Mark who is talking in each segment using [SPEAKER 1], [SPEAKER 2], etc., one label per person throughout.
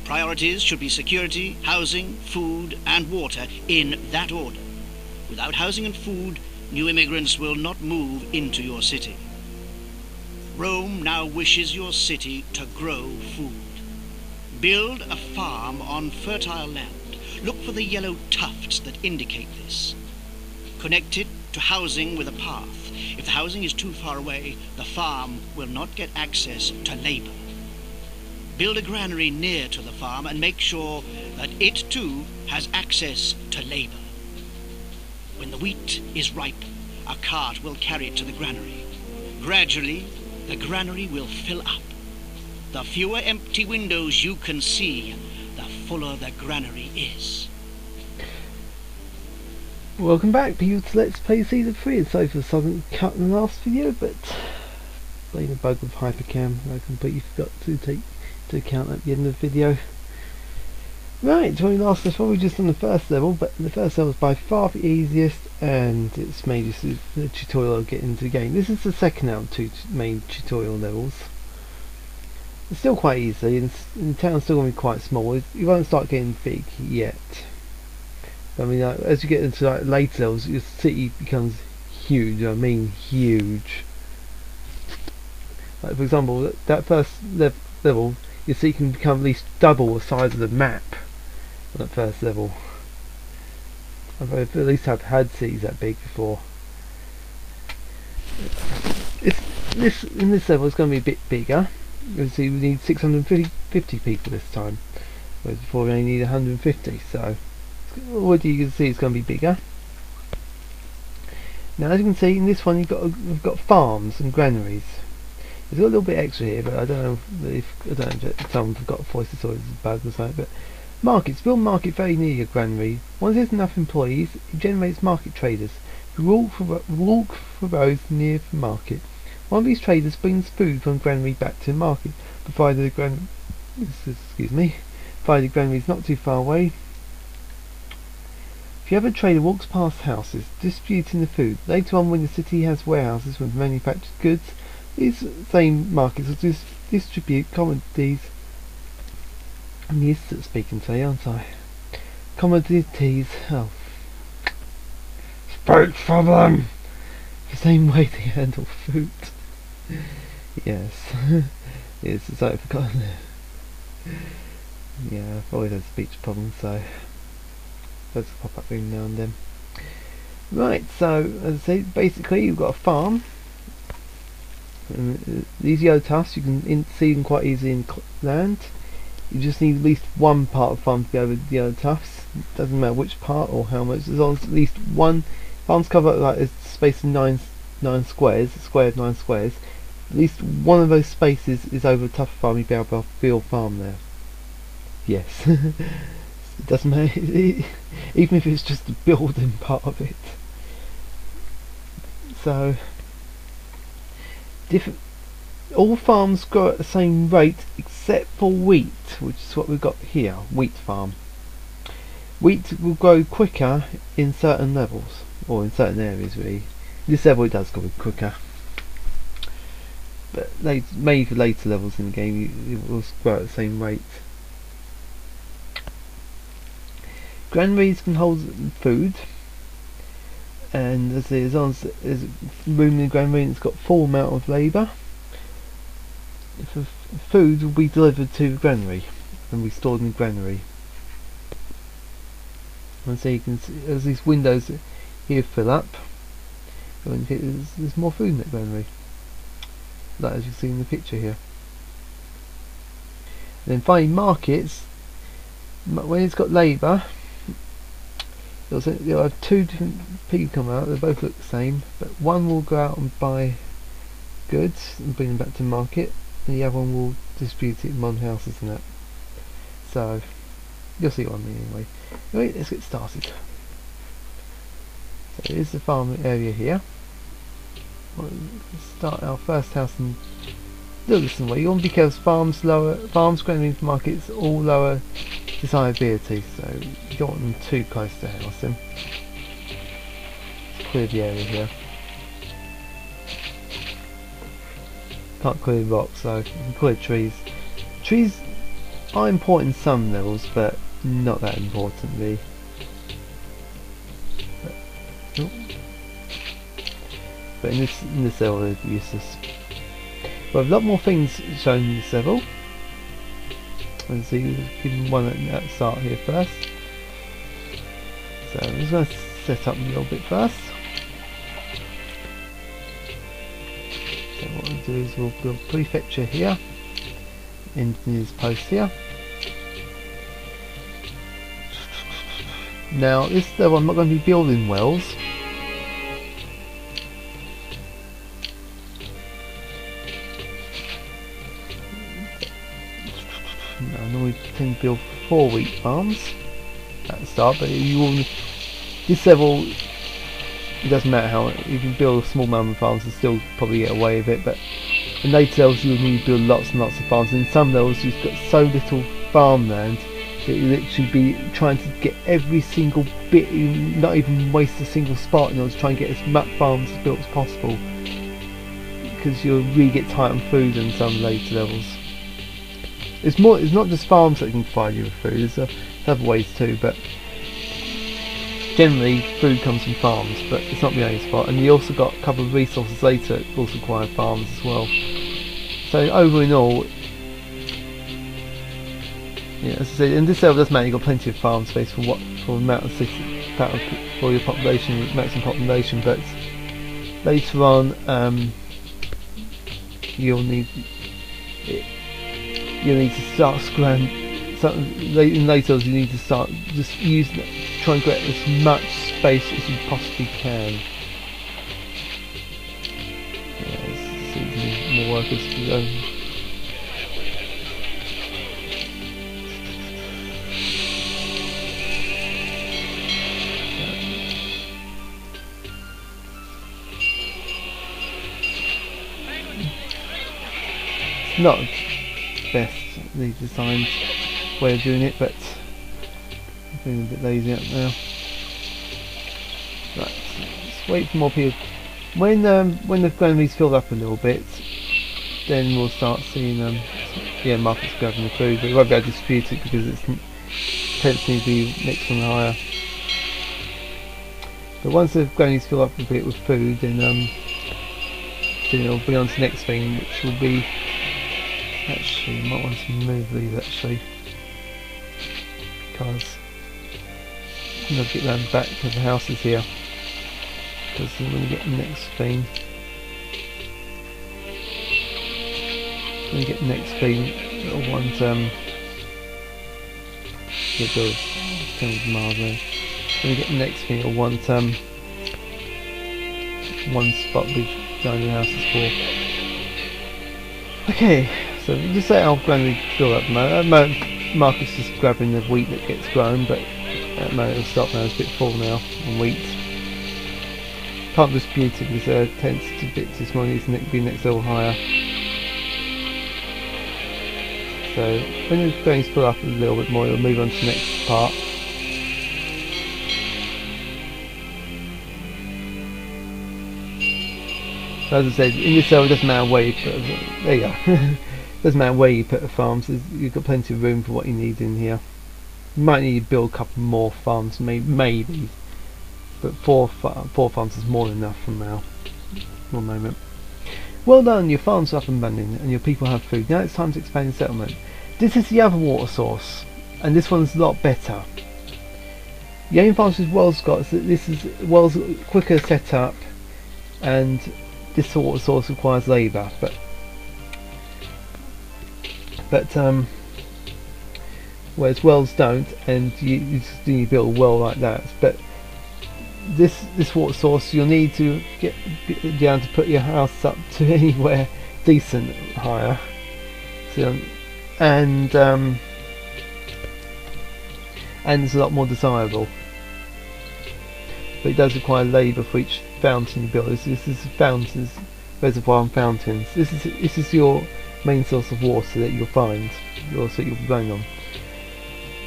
[SPEAKER 1] priorities should be security, housing, food and water in that order. Without housing and food, new immigrants will not move into your city. Rome now wishes your city to grow food. Build a farm on fertile land. Look for the yellow tufts that indicate this. Connect it to housing with a path. If the housing is too far away, the farm will not get access to labor. Build a granary near to the farm and make sure that it too has access to labor. When the wheat is ripe, a cart will carry it to the granary. Gradually, the granary will fill up. The fewer empty windows you can see, the fuller the granary is.
[SPEAKER 2] Welcome back people to Let's Play Season 3. And sorry for the sudden cut in the last video, but blame a bug with Hypercam. I completely forgot to take into account at the end of the video. Right, when we last left, we just on the first level, but the first level is by far the easiest, and it's mainly just the tutorial of getting into the game. This is the second out of two main tutorial levels. It's still quite easy, and the town's still going to be quite small. You won't start getting big yet. I mean, as you get into later levels, your city becomes huge. I mean, huge. Like for example, that first level, your city can become at least double the size of the map. On that first level, I've at least had cities that big before. In this level, it's going to be a bit bigger. You see, we need 650 people this time, whereas before we only need 150. So already you can see it's going to be bigger. Now, as you can see in this one, we've got farms and granaries. There's got a little bit extra here, but I don't know if someone forgot to voice this or it's a bug or something. But markets. Build market very near your granary. Once there's enough employees, it generates market traders who walk for roads near the market. One of these traders brings food from granary back to the market, provided the granary is not too far away. If you have a trader walks past houses distributing the food, later on when the city has warehouses with manufactured goods, these same markets will distribute commodities. I'm used to speaking today, aren't I? Commodities. Oh, speak for them. The same way they handle food. Yes. Yes, it's like I've forgotten it. Yeah, I've always had speech problems, so those pop up every now and then. Right, so as I say, basically you've got a farm. And these yellow tufts you can see them quite easily in land. You just need at least one part of the farm to be over the yellow tufts. It doesn't matter which part or how much, as long as at least one farms cover like a space of 9 squares, a square of 9 squares. At least one of those spaces is over a tuft farm. You'll be able to build farm there. Yes. It doesn't matter, even if it's just the building part of it. So all farms grow at the same rate except for wheat, which is what we've got here, wheat farm. Wheat will grow quicker in certain levels, or in certain areas really. This level it does grow quicker, but maybe for later levels in the game it will grow at the same rate. Granaries can hold food, and as long as there's room in the granary and it's got full amount of labour, food will be delivered to the granary and be stored in the granary. And so you can see as these windows here fill up, there's more food in that granary, like as you see in the picture here. And then finally markets, when it's got labour, you'll have two different people come out. They both look the same, but one will go out and buy goods and bring them back to market, and the other one will distribute it in one houses and that. So you'll see what I mean anyway. Right, let's get started. So here's the farm area here. We'll start our first house and look this way. You want to be careful. Farms, granaries, markets, all lower desirability, so you don't want them too close to the house. Then let's clear the area here. Can't clear rocks, so you can clear trees. Trees are important in some levels, but not that importantly. But in this level it's useless. But a lot more things shown in this level. Let's see, give them one at the start here first. So I'm just going to set up a little bit first. So what we'll do is we'll build a prefecture here, engineer's post here. Now this level I'm not going to be building wells. I normally tend to build 4 wheat farms at the start, but you will, this level, it doesn't matter how, you can build small amount of farms and still probably get away with it, but in later levels you'll need to build lots and lots of farms, and in some levels you've got so little farmland that you'll literally be trying to get every single bit, not even waste a single spot in order to try and get as much farms built as possible, because you'll really get tight on food in some later levels. It's not just farms that can provide you with food, there's other ways too, but generally food comes from farms, but it's not the only spot. And you also got a couple of resources later that also require farms as well. So over in all, yeah, as I said, in this level doesn't matter, you've got plenty of farm space for the amount of for your population, maximum population, but later on you'll need to start in later you need to start just try and get as much space as you possibly can. Yeah, more workers to go. It's not best the designed way of doing it, but I'm feeling a bit lazy up now. Right, so let's wait for more people. When the granaries fill up a little bit, then we'll start seeing yeah, markets grabbing the food, but we won't be able to distribute it because it tends to be next one higher. But once the granaries fill up a bit with food, then it'll be on to the next thing, which will be, actually, you might want to move these actually, because I'm going to get round back to the houses here, because then when you get the next thing, it'll want get those 10 miles there. When you get the next thing, it'll want one spot with down the houses for. Okay. So just let our granary fill up. At the moment, Marcus is grabbing the wheat that gets grown, but at the moment it'll stop now. It's a bit full now on wheat. Can't dispute it because it tends to bit this morning. It's be next level higher. So when the grains fill up a little bit more, it'll move on to the next part. So as I said, in this level it doesn't matter where you put it. There you go. Doesn't matter where you put the farms, you've got plenty of room for what you need in here. You might need to build a couple more farms, maybe, but four farms is more than enough for now. One moment. Well done, your farms are up and running and your people have food. Now it's time to expand your settlement. This is the other water source, and this one's a lot better. The only advantage Wells got is that this is Wells quicker set up, and this water source requires labour, but whereas wells don't, and you just need to build a well like that. But this water source, you'll need to be able to put your house up to anywhere decent higher. So, and it's a lot more desirable. But it does require labour for each fountain you build. This is fountains, reservoir and fountains. This is your main source of water that you'll find, you'll be going on.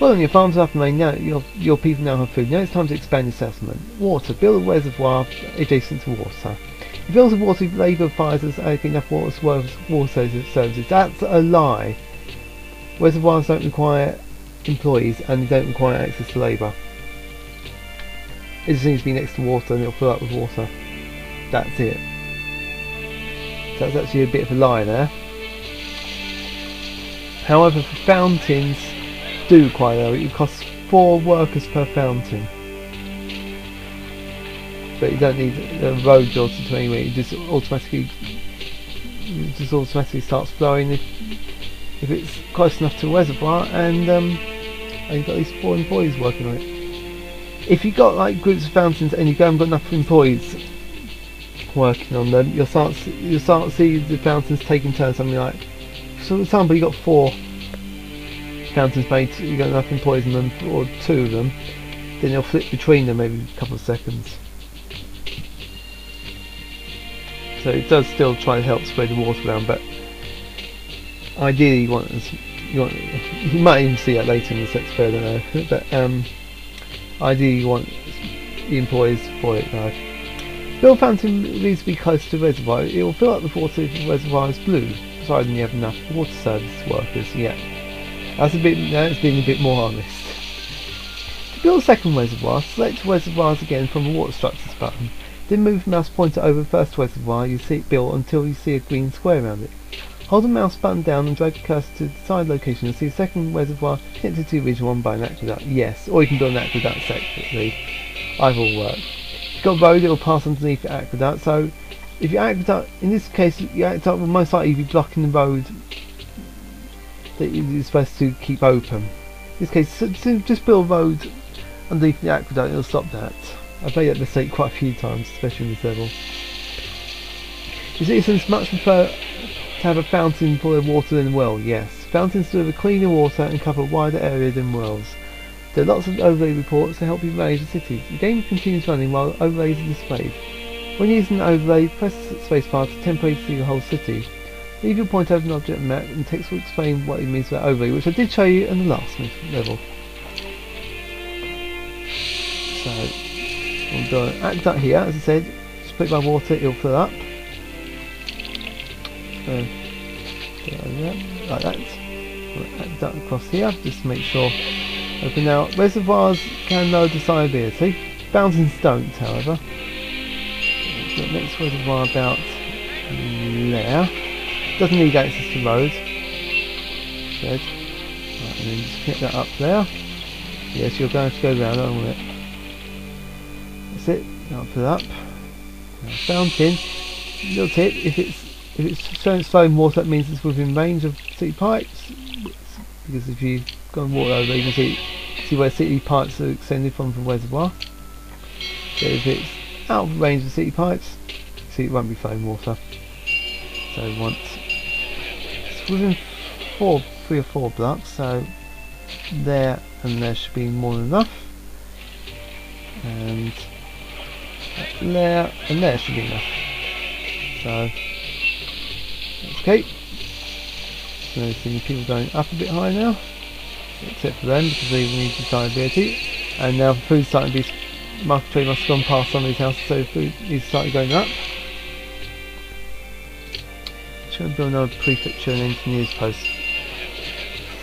[SPEAKER 2] Well, then your farms are up and running now. Your people now have food. Now it's time to expand your settlement. Water. Build a reservoir adjacent to water. If build a water labour fires us enough water services. That's a lie. Reservoirs don't require employees and they don't require access to labour. It just needs to be next to water and it'll fill up with water. That's it. So that's actually a bit of a lie there. However, for fountains do require, it costs 4 workers per fountain. But you don't need a road built to anyway, it just automatically starts flowing if it's close enough to a reservoir, and you've got these 4 employees working on it. If you've got like groups of fountains and you haven't got enough employees working on them, you'll start to see the fountains taking turns. Something like, so for example, you've got 4 fountains made, you've got enough employees in them, or 2 of them, then you'll flip between them every couple of seconds. So it does still try to help spread the water around, but ideally you might even see that later in the sex fair, I don't know, but ideally you want the employees for it now. Build fountain needs to be close to the reservoir. It will fill up the water if the reservoir is blue, provided you have enough water service workers. Yeah, that's being a bit more honest. To build a second reservoir, select reservoirs again from the water structures button. Then move the mouse pointer over the first reservoir you see it built until you see a green square around it. Hold the mouse button down and drag the cursor to the desired location and see a second reservoir connected to the original one by an aqueduct. Yes, or you can build an aqueduct separately. Either will work. If you've got a road, it will pass underneath the aqueduct. So, if your aqueduct, in this case, your aqueduct will most likely be blocking the road that you're supposed to keep open. In this case, so just build a road underneath the aqueduct, it'll stop that. I've made that mistake quite a few times, especially in this level. Your citizens much prefer to have a fountain for their water than a well. Yes, fountains deliver cleaner water and cover a wider area than wells. There are lots of overlay reports to help you manage the city. The game continues running while overlays are displayed. When using an overlay, press the spacebar to temporarily see the whole city. Leave your point over an object map and text will explain what it means by overlay, which I did show you in the last level. So, I'm doing an aqueduct here, as I said, split by water, it'll fill up. Like that. Aqueduct across here, just to make sure. Open now. Reservoirs can lower desirability. Fountains don't, however. The next reservoir about there. Doesn't need access to roads. Good. Right, and then just connect that up there. Yes, you're going to go round on it. That's it. Now fill up. Now fountain. Little tip: if it's showing flowing water, that means it's within range of city pipes. Because if you go and water over, you can see where city pipes are extended from the reservoir. So if it's out of range of city pipes, see it won't be flowing water. So once it's within 3 or 4 blocks, so there and there should be more than enough, and there and there should be enough. So that's okay. So noticing people going up a bit high now, except for them because they need desirability, and now food's starting to be. Market trade must have gone past some of these houses, so food needs to start going up. Try and build another prefecture and engineers post,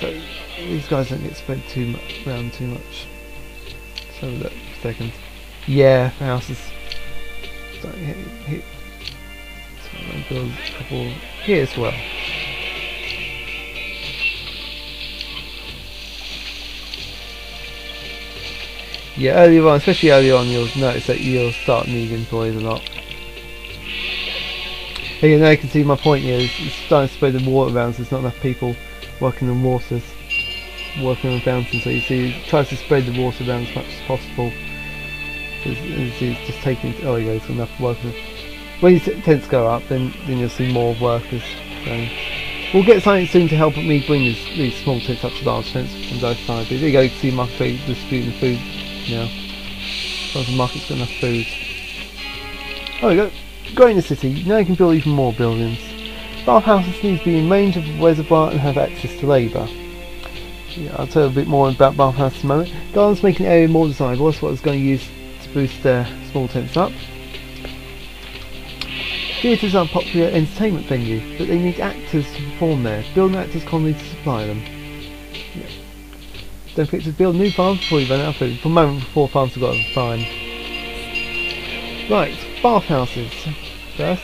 [SPEAKER 2] so these guys don't get spread around too much. So look, a second. Yeah, the houses starting to hit. So I'm going to build a couple here as well. Yeah, earlier on, especially earlier on, you'll notice that you'll start needing employees a lot. Here now you can see my point here is it's starting to spread the water around, so there's not enough people working on waters, working on fountains. So you see it tries to spread the water around as much as possible. It's just taking, oh yeah, it's enough workers. When it tends to go up, then you'll see more workers going. We'll get something soon to help me bring these small tents up to large tents from both sides. There you go, you can see market trade distributing food now. As long as the market's got enough food. Oh, there you go. Growing the city, now you can build even more buildings. Bathhouses need to be in range of the reservoir and have access to labour. Yeah, I'll tell you a bit more about bathhouses in a moment. Gardens make an area more desirable, that's what I was going to use to boost their small tents up. Theatres are a popular entertainment venue, but they need actors to perform there. Build an actors colony to supply them. Yeah. Don't forget to build new farms before you run out of food. For the moment, 4 farms have got them fine. Right, bathhouses first.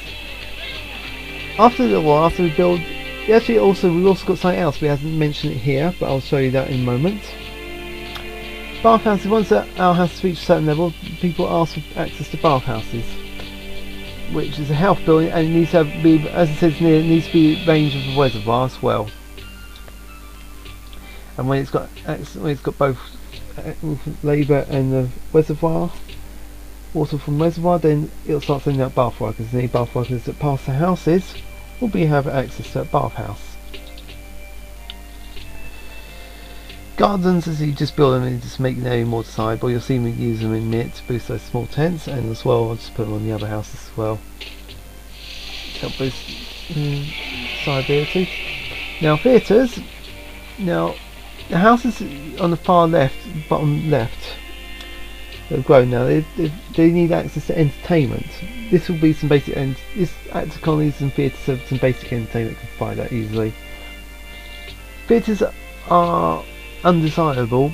[SPEAKER 2] After a little while, after we build, actually we've also got something else. We haven't mentioned it here, but I'll show you that in a moment. Bathhouses. Once our house reaches a certain level, people ask for access to bathhouses, which is a health building, and it needs to be, as it says here, it needs to be range of the reservoir as well. And when it's got both labour and the reservoir, water from reservoir, then it'll start sending out bath workers. Any bath workers that pass the houses will have access to a bathhouse. Gardens, as you just build them and just make the area more desirable. You'll see me use them in a minute to boost those small tents, and as well I'll just put them on the other houses as well. Help boost desirability. Now theatres. Now the houses on the far left, bottom left, they've grown now. They need access to entertainment. This will be some basic, and this active colonies and theatres have some basic entertainment can provide that easily. Theatres are undesirable,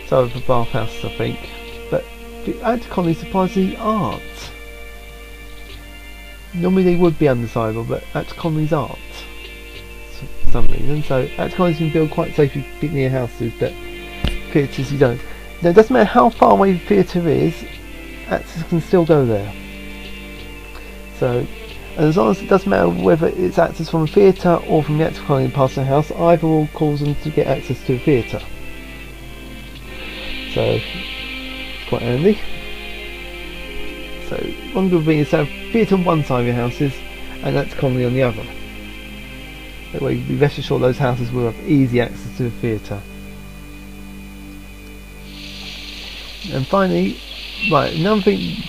[SPEAKER 2] so for bathhouses I think, but the active colony supplies the arts. Normally they would be undesirable, but active colonies aren't for some reason, so active colonies can build quite safely near houses, but theatres you don't. Now it doesn't matter how far away the theatre is, access can still go there. So, and as long as it doesn't matter whether it's access from a theatre or from the active colony past the house, either will cause them to get access to a theatre. So, it's quite handy. So, one good thing is to have theatre on one side of your houses and active colony on the other. That way, you can be rest assured those houses will have easy access to the theatre. And finally, right,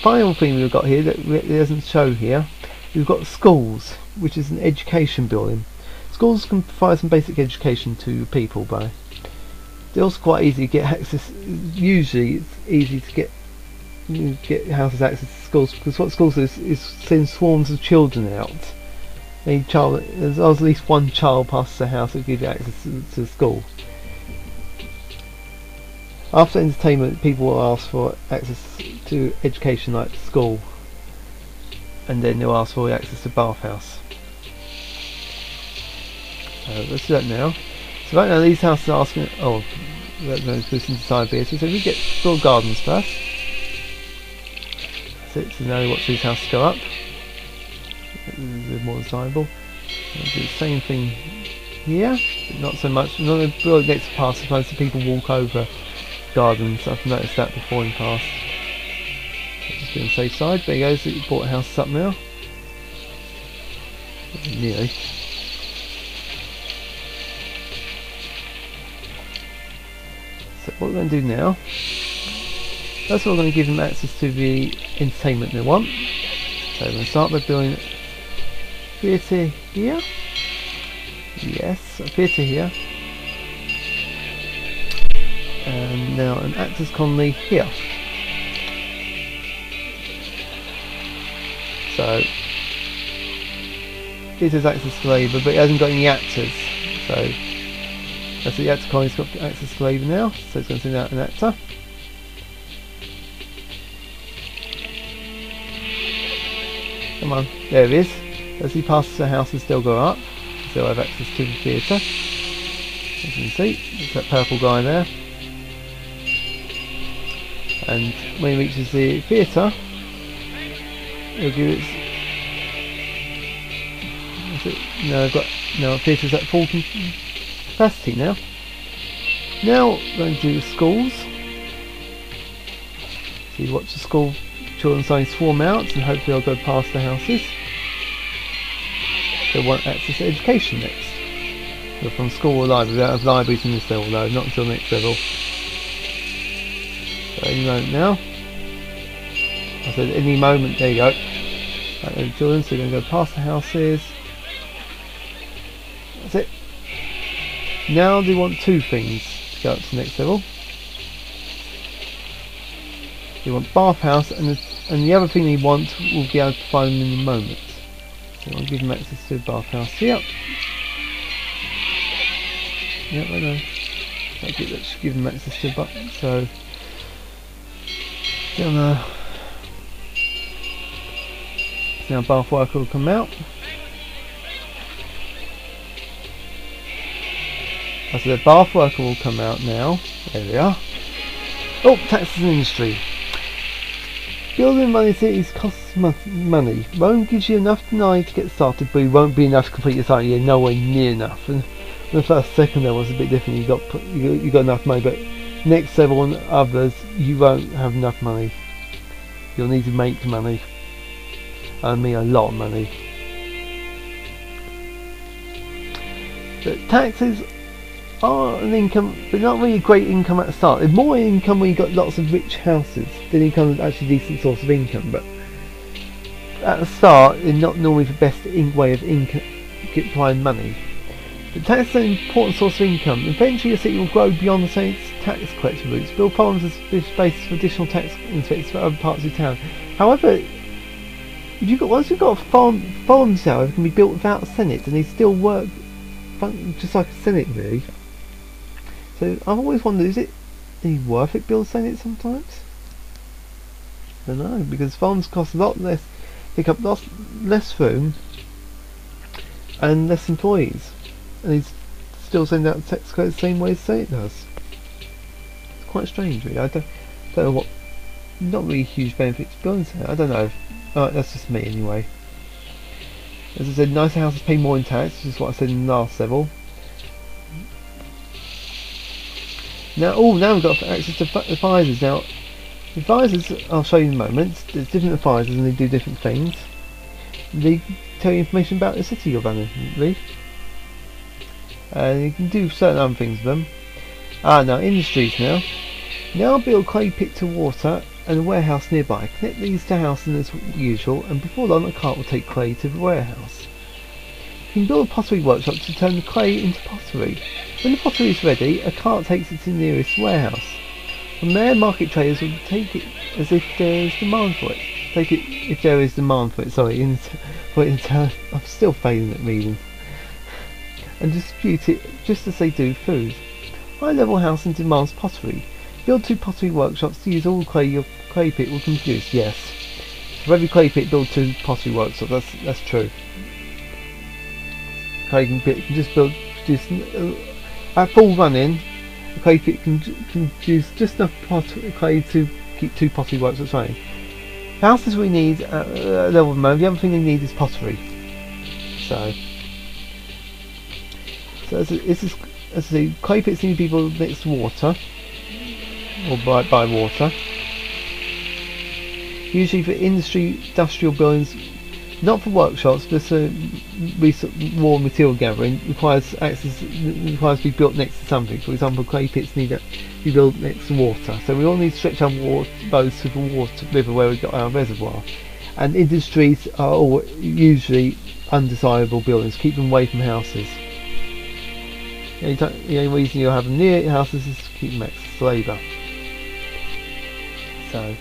[SPEAKER 2] final thing we've got here that doesn't show here, we've got schools, which is an education building. Schools can provide some basic education to people, but they're also quite easy to get access. Usually, it's easy to get houses access to schools, because what schools do is send swarms of children out. Any child, there's at least one child passes the house that gives you access to the school. After entertainment, people will ask for access to education like school, and then they'll ask for access to bathhouse. Let's do that now. So right now these houses are asking, oh, that's going to listen to side beers. So we get build gardens first. So now watch these houses go up. This is a bit more desirable. I'll do the same thing here, but not so much. I'm not going to build next to pass, as most people walk over gardens. I've noticed that before in the past. Just doing the safe side. There you go, so you bought a house up now. Nearly. So what we're going to do now, first of all we're going to give them access to the entertainment they want. So we're going to start by building a theatre here. Yes, a theatre here. And now an actors colony here. So it has access to labour, but it hasn't got any actors. So that's the actor colony's got access to labour now. So it's going to send out an actor. Come on, there it is. As he passes the house and still go up, still have access to the theatre. As you can see, there's that purple guy there. And when he reaches the theatre, it'll give it. No, I've got no theatre's at full capacity now. Now we're going to do the schools. So you watch the school children starting to swarm out, and hopefully I'll go past the houses. They want access to education next. They're from school or library. We don't have libraries in this level though, not until next level. So any moment now. I said any moment, there you go. Right, the children, so we're going to go past the houses. That's it. Now they want two things to go up to the next level. They want bathhouse, and the other thing they want will be able to find them in a moment. So I'll give them access to the bathhouse here. Yep, I know. Let's give them access to a button. So now bath worker will come out. As the bath worker will come out now. There we are. Oh, taxes and industry. Building money cities costs money. Rome gives you enough money to get started, but it won't be enough to complete your site. You're nowhere near enough. And the first second there was a bit different. You got enough money, but next level and others you won't have enough money. You'll need to make money. I mean a lot of money. But taxes are an income, but not really a great income at the start. There's more income when you've got lots of rich houses. Then it becomes actually a decent source of income. But at the start, it's not normally the best way of applying money. But tax is an important source of income. Eventually, your city will grow beyond the state's tax collection routes. Build farms as basis for additional tax inspectors for other parts of town. However, once you've got a farms however, it can be built without a senate, and they still work just like a senate really. So I've always wondered, is it any worth it build senate sometimes? I don't know, because farms cost a lot less, take up less room and less employees, and he's still sending out tax credits the same way as senate does. It's quite strange really. I don't know what, not really huge benefit to building senate. I don't know. That's just me anyway. As I said, nicer houses pay more in tax, which is what I said in the last level. Now we've got access to advisors. Now, advisors, I'll show you in a moment. There's different advisors and they do different things. They tell you information about the city you're running, really. And you can do certain other things with them. Now industries now. Now build clay pit to water and a warehouse nearby. Connect these to houses as usual, and before long a cart will take clay to the warehouse. You can build a pottery workshop to turn the clay into pottery. When the pottery is ready, a cart takes it to the nearest warehouse. From there, market traders will take it as if there is demand for it. Take it if there is demand for it. Sorry, I'm still failing at reading. And distribute it just as they do food. High-level housing demands pottery. Build 2 pottery workshops to use all clay your clay pit will produce. Yes, for every clay pit, build 2 pottery workshops. That's true. Clay pit can just produce at full running. The clay pit can produce just enough clay to keep 2 pottery workshops running. Houses we need at level of the moment. The other thing they need is pottery. So as the clay pits need people next to water. Or by water. Usually for industrial buildings, not for workshops, but raw material gathering requires to be built next to something. For example, clay pits need to be built next to water. So we all need to stretch our boats to the river where we've got our reservoir. And industries are usually undesirable buildings. Keep them away from houses. The only reason you'll have them near houses is to keep them access to labour. So,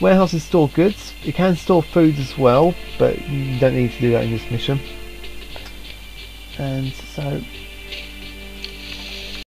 [SPEAKER 2] warehouses store goods. You can store food as well, but you don't need to do that in this mission. And so,